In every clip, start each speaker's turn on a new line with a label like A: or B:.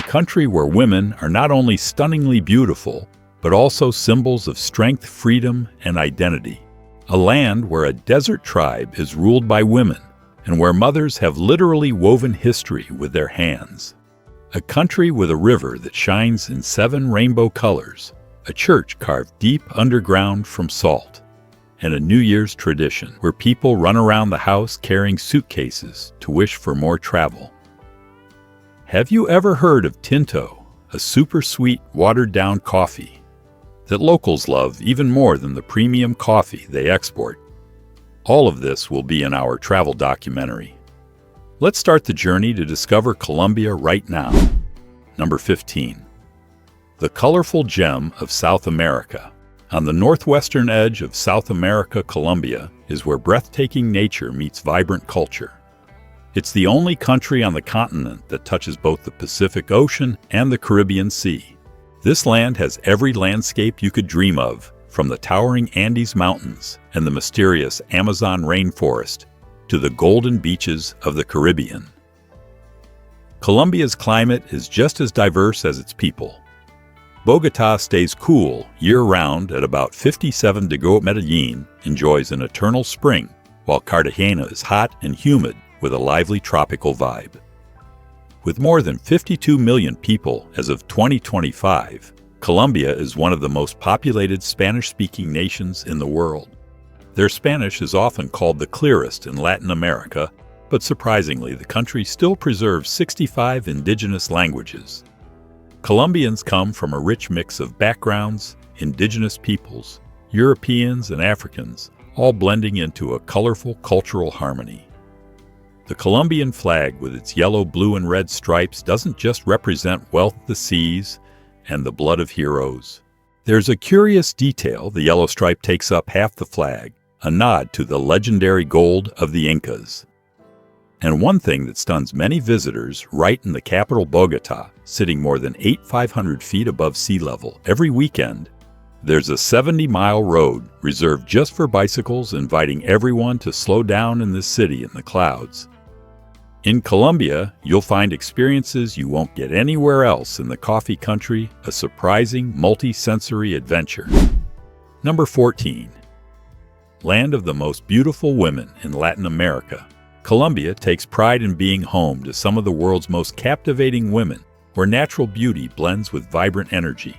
A: country where women are not only stunningly beautiful, but also symbols of strength, freedom, and identity. A land where a desert tribe is ruled by women, and where mothers have literally woven history with their hands. A country with a river that shines in 7 rainbow colors, a church carved deep underground from salt, and a New Year's tradition where people run around the house carrying suitcases to wish for more travel. Have you ever heard of Tinto, a super sweet, watered-down coffee that locals love even more than the premium coffee they export? All of this will be in our travel documentary. Let's start the journey to discover Colombia right now. Number 15. The colorful gem of South America. On the northwestern edge of South America, Colombia is where breathtaking nature meets vibrant culture. It's the only country on the continent that touches both the Pacific Ocean and the Caribbean Sea. This land has every landscape you could dream of, from the towering Andes Mountains and the mysterious Amazon rainforest to the golden beaches of the Caribbean. Colombia's climate is just as diverse as its people. Bogotá stays cool year-round at about 57 degrees. Medellin enjoys an eternal spring, while Cartagena is hot and humid with a lively tropical vibe. With more than 52 million people as of 2025, Colombia is one of the most populated Spanish-speaking nations in the world. Their Spanish is often called the clearest in Latin America, but surprisingly, the country still preserves 65 indigenous languages. Colombians come from a rich mix of backgrounds, indigenous peoples, Europeans, and Africans, all blending into a colorful cultural harmony. The Colombian flag with its yellow, blue, and red stripes doesn't just represent wealth of the seas and the blood of heroes. There's a curious detail: the yellow stripe takes up half the flag, a nod to the legendary gold of the Incas. And one thing that stuns many visitors, right in the capital Bogotá, sitting more than 8,500 feet above sea level every weekend, there's a 70-mile road reserved just for bicycles, inviting everyone to slow down in this city in the clouds. In Colombia, you'll find experiences you won't get anywhere else in the coffee country, a surprising multi-sensory adventure. Number 14. Land of the most beautiful women in Latin America. Colombia takes pride in being home to some of the world's most captivating women, where natural beauty blends with vibrant energy.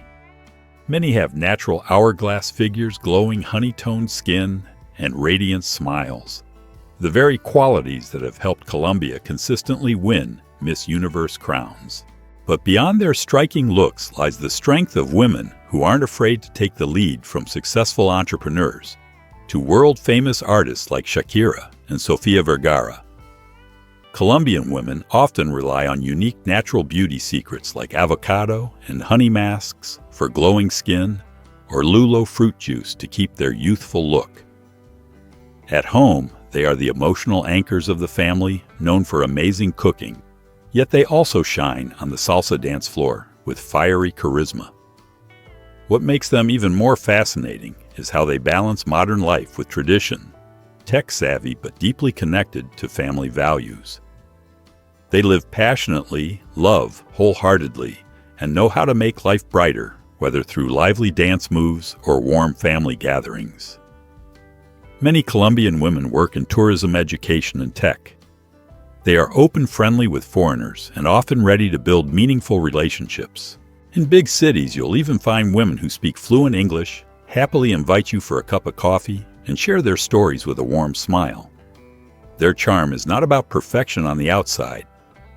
A: Many have natural hourglass figures, glowing honey-toned skin, and radiant smiles. The very qualities that have helped Colombia consistently win Miss Universe crowns. But beyond their striking looks lies the strength of women who aren't afraid to take the lead, from successful entrepreneurs to world-famous artists like Shakira and Sofia Vergara. Colombian women often rely on unique natural beauty secrets like avocado and honey masks for glowing skin, or lulo fruit juice to keep their youthful look. At home, they are the emotional anchors of the family, known for amazing cooking, yet they also shine on the salsa dance floor with fiery charisma. What makes them even more fascinating is how they balance modern life with tradition, tech-savvy but deeply connected to family values. They live passionately, love wholeheartedly, and know how to make life brighter, whether through lively dance moves or warm family gatherings. Many Colombian women work in tourism, education, and tech. They are open, friendly with foreigners, and often ready to build meaningful relationships. In big cities, you'll even find women who speak fluent English, happily invite you for a cup of coffee, and share their stories with a warm smile. Their charm is not about perfection on the outside,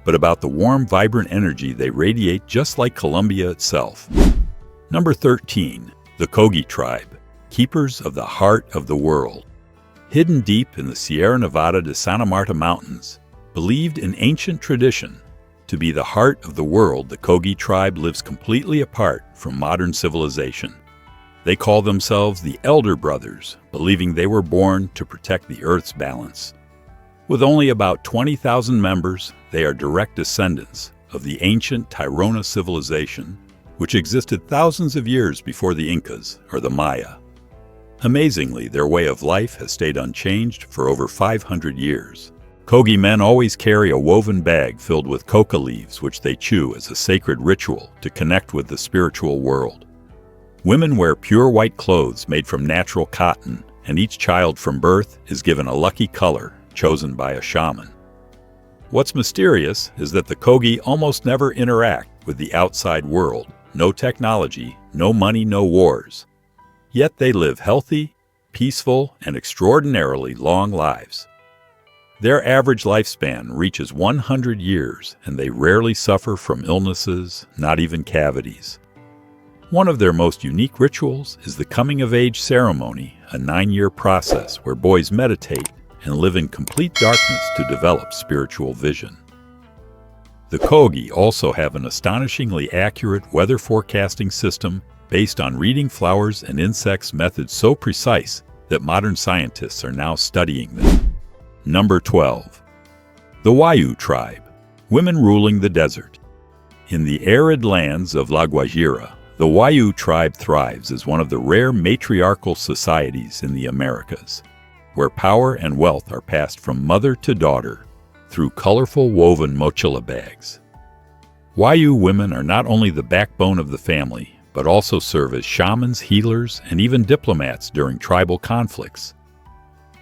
A: but about the warm, vibrant energy they radiate, just like Colombia itself. Number 13. The Kogi Tribe, keepers of the heart of the world. Hidden deep in the Sierra Nevada de Santa Marta Mountains, believed in ancient tradition to be the heart of the world, the Kogi Tribe lives completely apart from modern civilization. They call themselves the Elder Brothers, believing they were born to protect the Earth's balance. With only about 20,000 members, they are direct descendants of the ancient Tairona civilization, which existed thousands of years before the Incas or the Maya. Amazingly, their way of life has stayed unchanged for over 500 years. Kogi men always carry a woven bag filled with coca leaves which they chew as a sacred ritual to connect with the spiritual world. Women wear pure white clothes made from natural cotton, and each child from birth is given a lucky color chosen by a shaman. What's mysterious is that the Kogi almost never interact with the outside world. No technology, no money, no wars. Yet they live healthy, peaceful, and extraordinarily long lives. Their average lifespan reaches 100 years, and they rarely suffer from illnesses, not even cavities. One of their most unique rituals is the coming-of-age ceremony, a 9-year process where boys meditate and live in complete darkness to develop spiritual vision. The Kogi also have an astonishingly accurate weather forecasting system based on reading flowers and insects methods so precise that modern scientists are now studying them. Number 12. The Wayuu Tribe, women ruling the desert. In the arid lands of La Guajira, the Wayuu Tribe thrives as one of the rare matriarchal societies in the Americas, where power and wealth are passed from mother to daughter through colorful woven mochila bags. Wayuu women are not only the backbone of the family, but also serve as shamans, healers, and even diplomats during tribal conflicts.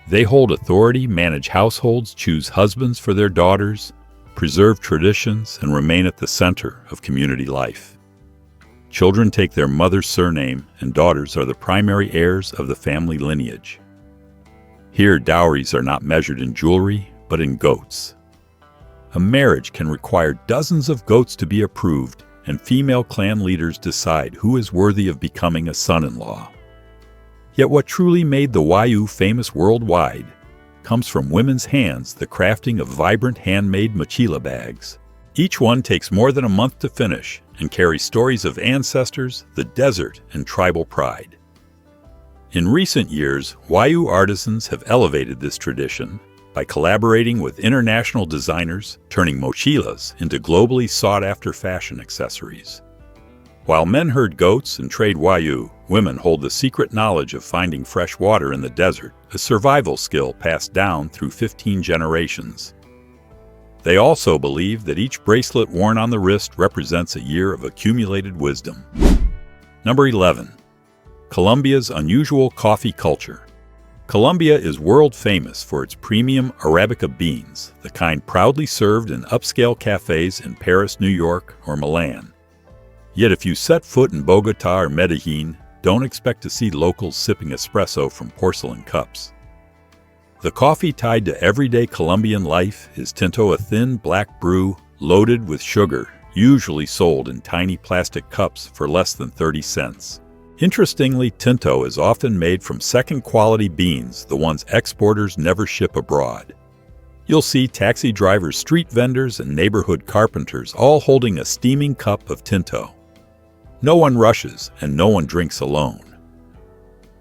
A: They hold authority, manage households, choose husbands for their daughters, preserve traditions, and remain at the center of community life. Children take their mother's surname, and daughters are the primary heirs of the family lineage. Here, dowries are not measured in jewelry, but in goats. A marriage can require dozens of goats to be approved, and female clan leaders decide who is worthy of becoming a son-in-law. Yet what truly made the Wayuu famous worldwide comes from women's hands, the crafting of vibrant handmade mochila bags. Each one takes more than a month to finish and carries stories of ancestors, the desert, and tribal pride. In recent years, Wayuu artisans have elevated this tradition by collaborating with international designers, turning mochilas into globally sought-after fashion accessories. While men herd goats and trade Wayuu, women hold the secret knowledge of finding fresh water in the desert, a survival skill passed down through 15 generations. They also believe that each bracelet worn on the wrist represents a year of accumulated wisdom. Number 11. Colombia's unusual coffee culture. Colombia is world famous for its premium Arabica beans, the kind proudly served in upscale cafes in Paris, New York, or Milan. Yet if you set foot in Bogotá or Medellin, don't expect to see locals sipping espresso from porcelain cups. The coffee tied to everyday Colombian life is tinto, a thin black brew loaded with sugar, usually sold in tiny plastic cups for less than 30 cents. Interestingly, tinto is often made from second-quality beans, the ones exporters never ship abroad. You'll see taxi drivers, street vendors, and neighborhood carpenters all holding a steaming cup of tinto. No one rushes, and no one drinks alone.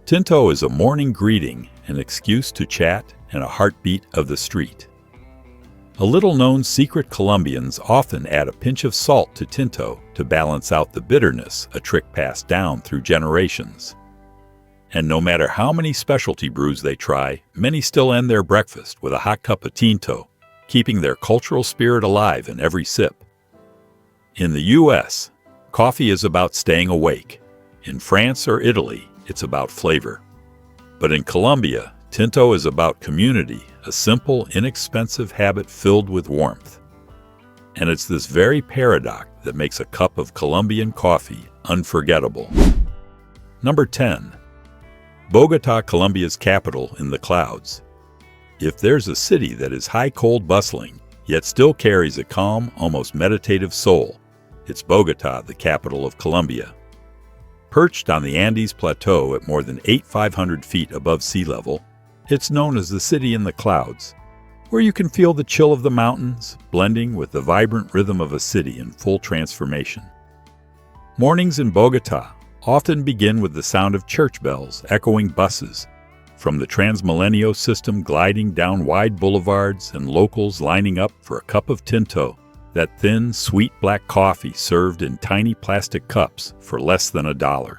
A: Tinto is a morning greeting, an excuse to chat, and a heartbeat of the street. A little-known secret: Colombians often add a pinch of salt to tinto to balance out the bitterness, a trick passed down through generations. And no matter how many specialty brews they try, many still end their breakfast with a hot cup of tinto, keeping their cultural spirit alive in every sip. In the U.S., coffee is about staying awake. In France or Italy, it's about flavor. But in Colombia, tinto is about community, a simple, inexpensive habit filled with warmth. And it's this very paradox that makes a cup of Colombian coffee unforgettable. Number 10. Bogotá, Colombia's capital in the clouds. If there's a city that is high, cold, bustling, yet still carries a calm, almost meditative soul, it's Bogotá, the capital of Colombia. Perched on the Andes Plateau at more than 8,500 feet above sea level, it's known as the city in the clouds, where you can feel the chill of the mountains, blending with the vibrant rhythm of a city in full transformation. Mornings in Bogotá often begin with the sound of church bells echoing buses, from the Transmilenio system gliding down wide boulevards and locals lining up for a cup of tinto, that thin, sweet black coffee served in tiny plastic cups for less than $1.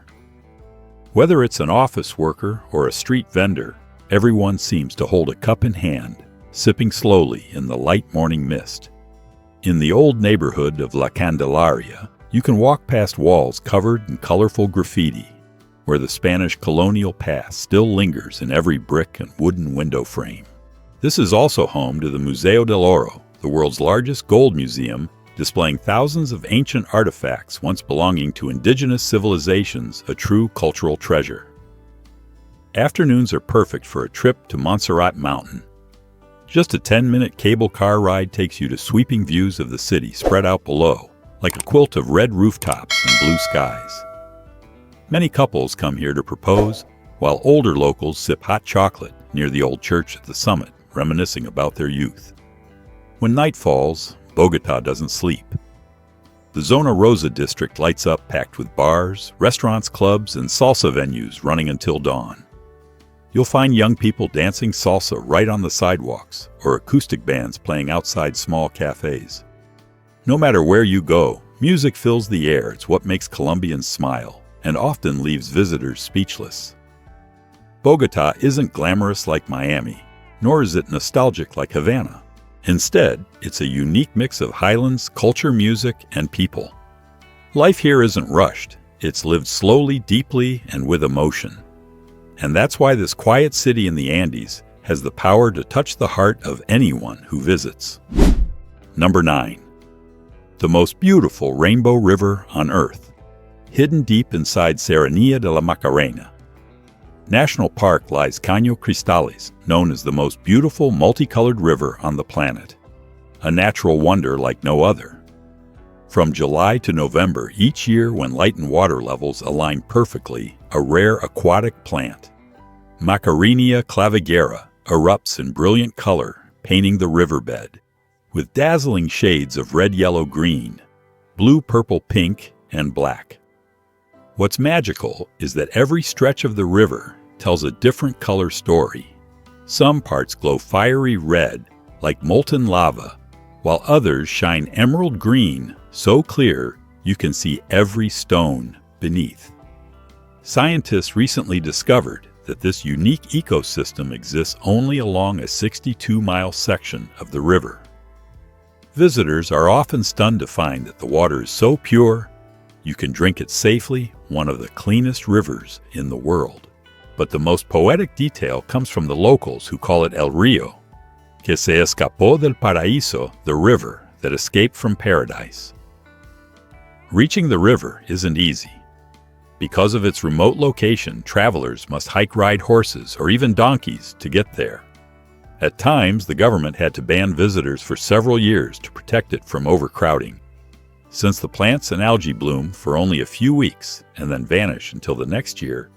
A: Whether it's an office worker or a street vendor, everyone seems to hold a cup in hand, sipping slowly in the light morning mist. In the old neighborhood of La Candelaria, you can walk past walls covered in colorful graffiti, where the Spanish colonial past still lingers in every brick and wooden window frame. This is also home to the Museo del Oro, the world's largest gold museum, displaying thousands of ancient artifacts once belonging to indigenous civilizations, a true cultural treasure. Afternoons are perfect for a trip to Montserrat Mountain. Just a 10-minute cable car ride takes you to sweeping views of the city spread out below, like a quilt of red rooftops and blue skies. Many couples come here to propose, while older locals sip hot chocolate near the old church at the summit, reminiscing about their youth. When night falls, Bogotá doesn't sleep. The Zona Rosa district lights up, packed with bars, restaurants, clubs, and salsa venues running until dawn. You'll find young people dancing salsa right on the sidewalks, or acoustic bands playing outside small cafes. No matter where you go, music fills the air. It's what makes Colombians smile, and often leaves visitors speechless. Bogotá isn't glamorous like Miami, nor is it nostalgic like Havana. Instead, it's a unique mix of highlands, culture, music, and people. Life here isn't rushed. It's lived slowly, deeply, and with emotion. And that's why this quiet city in the Andes has the power to touch the heart of anyone who visits. Number 9. The most beautiful rainbow river on Earth, hidden deep inside Serranía de la Macarena. National Park lies Caño Cristales, known as the most beautiful multicolored river on the planet, a natural wonder like no other. From July to November each year, when light and water levels align perfectly, a rare aquatic plant, Macarenia clavigera, erupts in brilliant color, painting the riverbed, with dazzling shades of red, yellow, green, blue, purple, pink, and black. What's magical is that every stretch of the river tells a different color story. Some parts glow fiery red, like molten lava, while others shine emerald green, so clear you can see every stone beneath. Scientists recently discovered that this unique ecosystem exists only along a 62-mile section of the river. Visitors are often stunned to find that the water is so pure, you can drink it safely, one of the cleanest rivers in the world. But the most poetic detail comes from the locals, who call it El Río, que se escapó del paraíso, the river that escaped from paradise. Reaching the river isn't easy. Because of its remote location, travelers must ride horses or even donkeys to get there. At times, the government had to ban visitors for several years to protect it from overcrowding. Since the plants and algae bloom for only a few weeks and then vanish until the next year,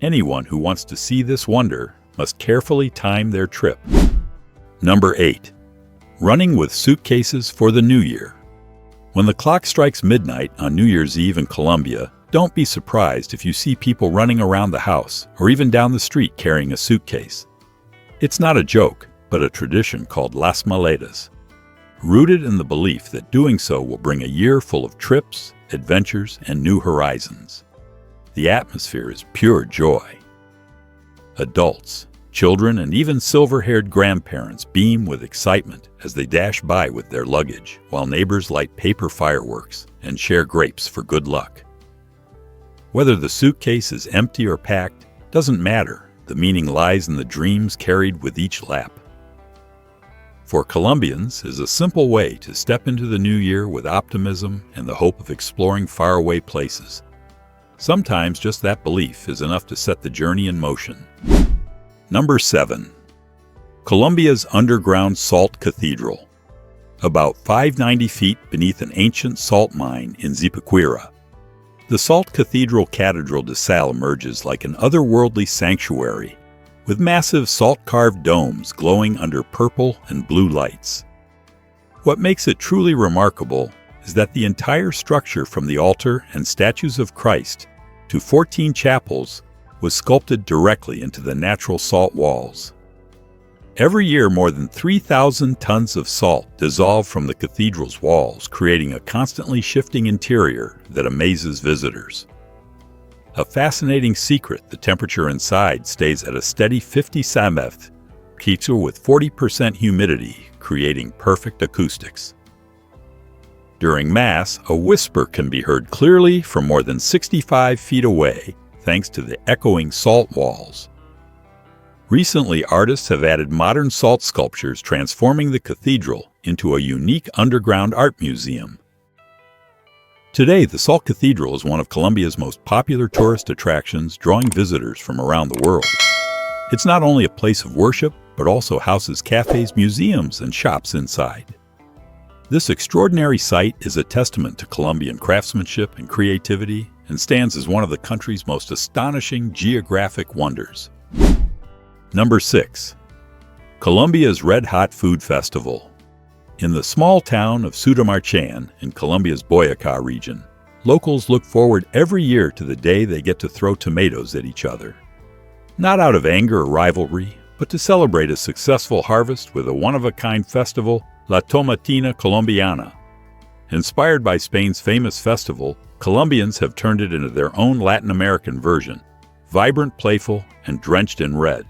A: anyone who wants to see this wonder must carefully time their trip. Number 8. Running with suitcases for the New Year. When the clock strikes midnight on New Year's Eve in Colombia, don't be surprised if you see people running around the house or even down the street carrying a suitcase. It's not a joke, but a tradition called Las Maletas, rooted in the belief that doing so will bring a year full of trips, adventures, and new horizons. The atmosphere is pure joy. Adults, children, and even silver-haired grandparents beam with excitement as they dash by with their luggage, while neighbors light paper fireworks and share grapes for good luck. Whether the suitcase is empty or packed doesn't matter. The meaning lies in the dreams carried with each lap. For Colombians, is a simple way to step into the new year with optimism and the hope of exploring faraway places. Sometimes just that belief is enough to set the journey in motion. Number 7. Colombia's underground salt cathedral. About 590 feet beneath an ancient salt mine in Zipaquirá, the Salt Cathedral Cathedral de Sal emerges like an otherworldly sanctuary, with massive salt-carved domes glowing under purple and blue lights. What makes it truly remarkable is that the entire structure, from the altar and statues of Christ to 14 chapels, was sculpted directly into the natural salt walls. Every year, more than 3,000 tons of salt dissolve from the cathedral's walls, creating a constantly shifting interior that amazes visitors. A fascinating secret: the temperature inside stays at a steady 50 sameth, Cathedral with 40% humidity, creating perfect acoustics. During Mass, a whisper can be heard clearly from more than 65 feet away, thanks to the echoing salt walls. Recently, artists have added modern salt sculptures, transforming the cathedral into a unique underground art museum. Today, the Salt Cathedral is one of Colombia's most popular tourist attractions, drawing visitors from around the world. It's not only a place of worship, but also houses cafes, museums, and shops inside. This extraordinary site is a testament to Colombian craftsmanship and creativity, and stands as one of the country's most astonishing geographic wonders. Number 6. Colombia's Red Hot Food Festival. In the small town of Suitamarchán in Colombia's Boyacá region, locals look forward every year to the day they get to throw tomatoes at each other. Not out of anger or rivalry, but to celebrate a successful harvest with a one-of-a-kind festival, La Tomatina Colombiana. Inspired by Spain's famous festival, Colombians have turned it into their own Latin American version, vibrant, playful, and drenched in red.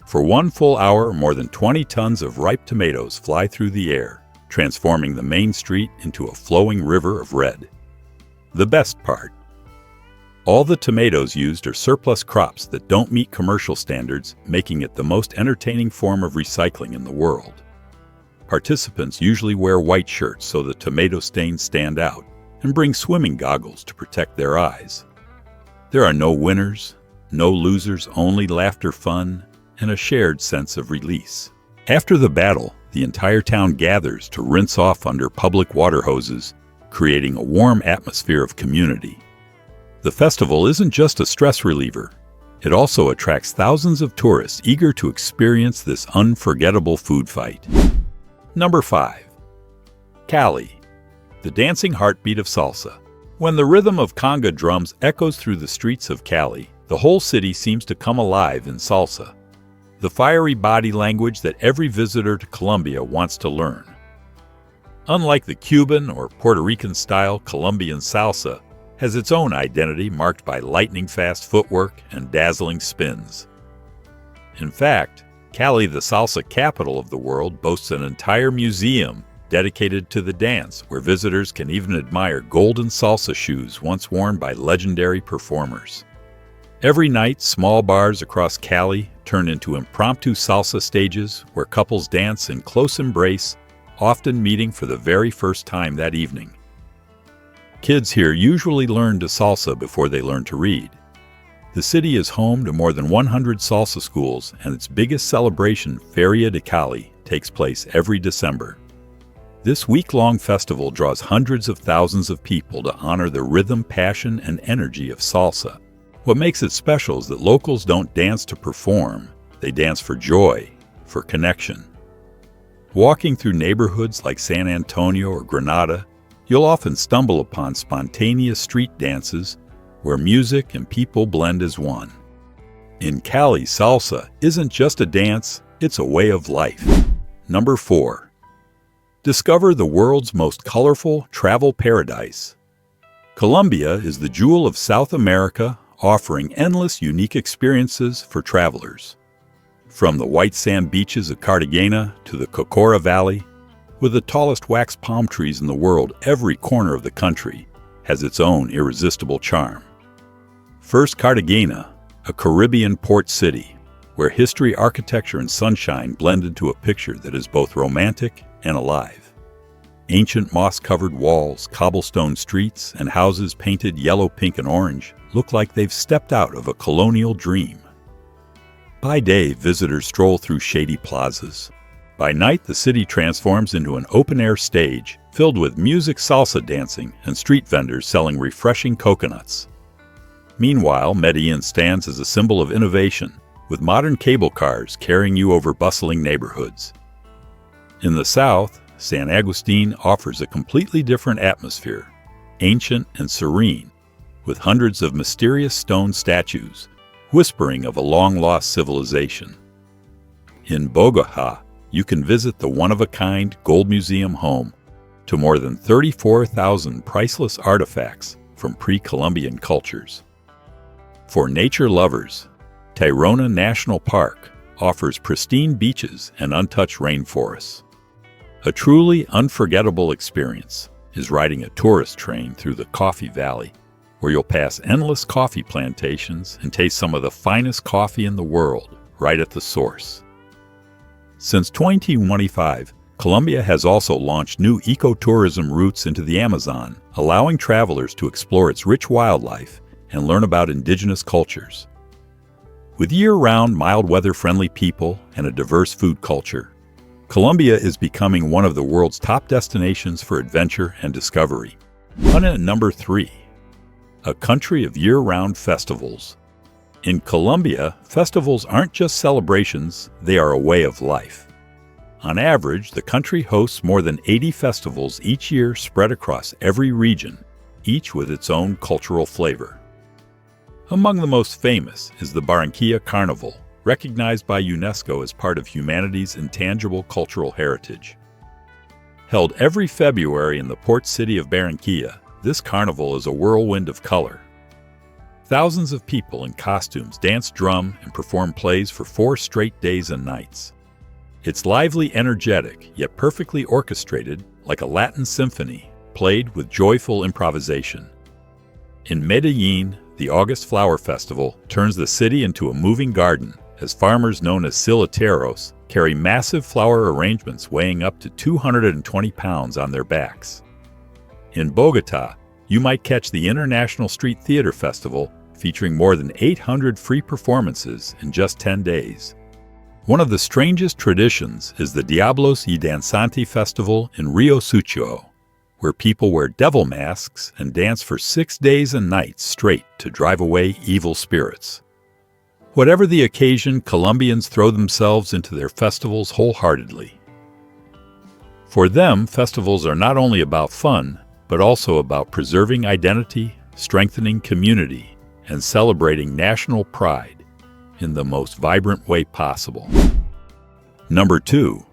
A: For one full hour, more than 20 tons of ripe tomatoes fly through the air, transforming the main street into a flowing river of red. The best part: all the tomatoes used are surplus crops that don't meet commercial standards, making it the most entertaining form of recycling in the world. Participants usually wear white shirts so the tomato stains stand out, and bring swimming goggles to protect their eyes. There are no winners, no losers, only laughter, fun, and a shared sense of release. After the battle, the entire town gathers to rinse off under public water hoses, creating a warm atmosphere of community. The festival isn't just a stress reliever. It also attracts thousands of tourists eager to experience this unforgettable food fight. Number 5. Cali, the dancing heartbeat of salsa. When the rhythm of conga drums echoes through the streets of Cali, the whole city seems to come alive in salsa, the fiery body language that every visitor to Colombia wants to learn. Unlike the Cuban or Puerto Rican style, Colombian salsa has its own identity, marked by lightning-fast footwork and dazzling spins. In fact, Cali, the salsa capital of the world, boasts an entire museum dedicated to the dance, where visitors can even admire golden salsa shoes once worn by legendary performers. Every night, small bars across Cali turn into impromptu salsa stages where couples dance in close embrace, often meeting for the very first time that evening. Kids here usually learn to salsa before they learn to read. The city is home to more than 100 salsa schools, and its biggest celebration, Feria de Cali, takes place every December. This week-long festival draws hundreds of thousands of people to honor the rhythm, passion, and energy of salsa. What makes it special is that locals don't dance to perform, they dance for joy, for connection. Walking through neighborhoods like San Antonio or Granada, you'll often stumble upon spontaneous street dances where music and people blend as one. In Cali, salsa isn't just a dance, it's a way of life. Number 4. Discover the world's most colorful travel paradise. Colombia is the jewel of South America, offering endless unique experiences for travelers. From the white sand beaches of Cartagena to the Cocora Valley, with the tallest wax palm trees in the world, every corner of the country has its own irresistible charm. First, Cartagena, a Caribbean port city, where history, architecture, and sunshine blend into a picture that is both romantic and alive. Ancient moss-covered walls, cobblestone streets, and houses painted yellow, pink, and orange look like they've stepped out of a colonial dream. By day, visitors stroll through shady plazas. By night, the city transforms into an open-air stage filled with music, salsa dancing, and street vendors selling refreshing coconuts. Meanwhile, Medellin stands as a symbol of innovation, with modern cable cars carrying you over bustling neighborhoods. In the south, San Agustin offers a completely different atmosphere, ancient and serene, with hundreds of mysterious stone statues, whispering of a long-lost civilization. In Bogotá, you can visit the one-of-a-kind Gold Museum home to more than 34,000 priceless artifacts from pre-Columbian cultures. For nature lovers, Tayrona National Park offers pristine beaches and untouched rainforests. A truly unforgettable experience is riding a tourist train through the Coffee Valley, where you'll pass endless coffee plantations and taste some of the finest coffee in the world right at the source. Since 2025, Colombia has also launched new ecotourism routes into the Amazon, allowing travelers to explore its rich wildlife and learn about indigenous cultures. With year-round, mild weather-friendly people and a diverse food culture, Colombia is becoming one of the world's top destinations for adventure and discovery. On at number 3, a country of year-round festivals. In Colombia, festivals aren't just celebrations, they are a way of life. On average, the country hosts more than 80 festivals each year spread across every region, each with its own cultural flavor. Among the most famous is the Barranquilla Carnival, recognized by UNESCO as part of humanity's intangible cultural heritage. Held every February in the port city of Barranquilla, this carnival is a whirlwind of color. Thousands of people in costumes dance, drum, and perform plays for 4 straight days and nights. It's lively, energetic, yet perfectly orchestrated, like a Latin symphony, played with joyful improvisation. In Medellin, the August Flower Festival turns the city into a moving garden, as farmers known as silateros carry massive flower arrangements weighing up to 220 pounds on their backs. In Bogotá, you might catch the International Street Theater Festival, featuring more than 800 free performances in just 10 days. One of the strangest traditions is the Diablos y Danzantes Festival in Rio Sucio, where people wear devil masks and dance for 6 days and nights straight to drive away evil spirits. Whatever the occasion, Colombians throw themselves into their festivals wholeheartedly. For them, festivals are not only about fun, but also about preserving identity, strengthening community, and celebrating national pride in the most vibrant way possible. Number 2.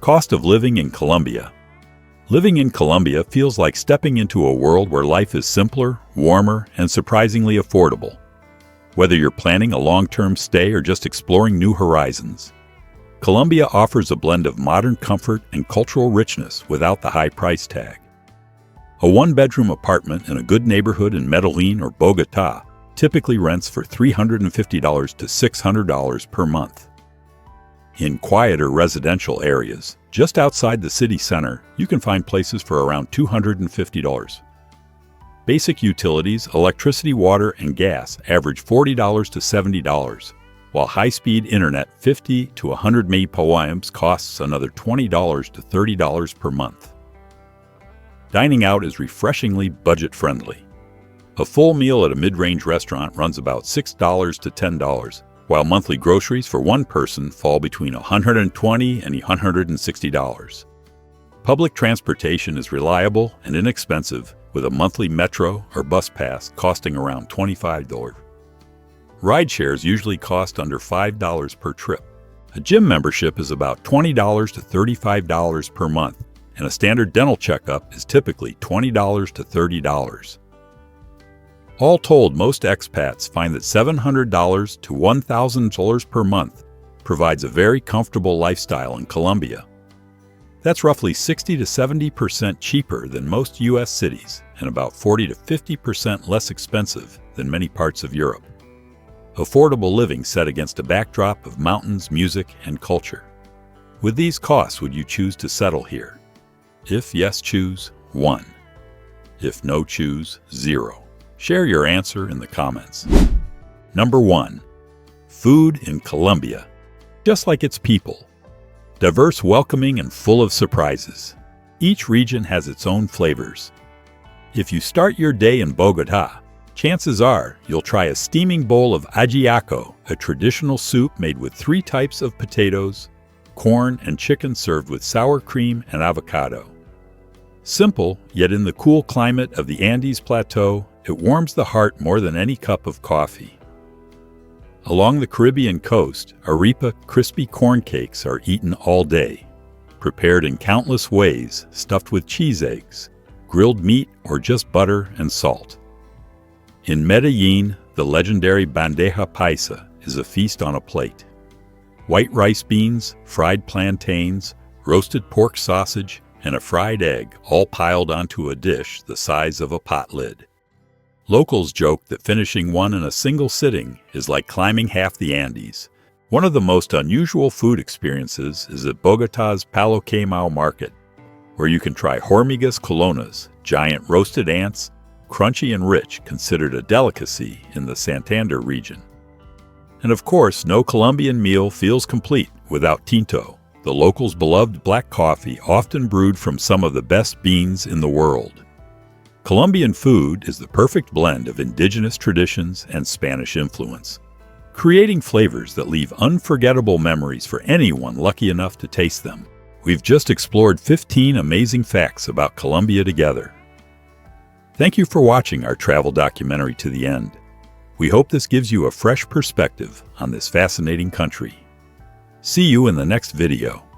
A: Cost of living in Colombia. Living in Colombia feels like stepping into a world where life is simpler, warmer, and surprisingly affordable. Whether you're planning a long-term stay or just exploring new horizons, Colombia offers a blend of modern comfort and cultural richness without the high price tag. A one-bedroom apartment in a good neighborhood in Medellin or Bogotá typically rents for $350 to $600 per month. In quieter residential areas, just outside the city center, you can find places for around $250. Basic utilities, electricity, water, and gas average $40 to $70, while high-speed internet 50 to 100 Mbps costs another $20 to $30 per month. Dining out is refreshingly budget-friendly. A full meal at a mid-range restaurant runs about $6 to $10, while monthly groceries for one person fall between $120 and $160. Public transportation is reliable and inexpensive, with a monthly metro or bus pass costing around $25. Rideshares usually cost under $5 per trip. A gym membership is about $20 to $35 per month, and a standard dental checkup is typically $20 to $30. All told, most expats find that $700 to $1,000 per month provides a very comfortable lifestyle in Colombia. That's roughly 60 to 70% cheaper than most U.S. cities and about 40 to 50% less expensive than many parts of Europe. Affordable living set against a backdrop of mountains, music, and culture. With these costs, would you choose to settle here? If yes, choose 1. If no, choose 0. Share your answer in the comments. Number 1. Food in Colombia. Just like its people. Diverse, welcoming, and full of surprises. Each region has its own flavors. If you start your day in Bogotá, chances are you'll try a steaming bowl of ajiaco, a traditional soup made with 3 types of potatoes, corn, and chicken served with sour cream and avocado. Simple, yet in the cool climate of the Andes Plateau, it warms the heart more than any cup of coffee. Along the Caribbean coast, arepa crispy corn cakes are eaten all day, prepared in countless ways, stuffed with cheese eggs, grilled meat, or just butter and salt. In Medellin, the legendary bandeja paisa is a feast on a plate. white rice beans, fried plantains, roasted pork sausage, and a fried egg all piled onto a dish the size of a pot lid. Locals joke that finishing one in a single sitting is like climbing half the Andes. One of the most unusual food experiences is at Bogotá's Palo Quemao market, where you can try hormigas colonas, giant roasted ants, crunchy and rich, considered a delicacy in the Santander region. And of course, no Colombian meal feels complete without tinto, the locals' beloved black coffee often brewed from some of the best beans in the world. Colombian food is the perfect blend of indigenous traditions and Spanish influence, creating flavors that leave unforgettable memories for anyone lucky enough to taste them. We've just explored 15 amazing facts about Colombia together. Thank you for watching our travel documentary to the end. We hope this gives you a fresh perspective on this fascinating country. See you in the next video.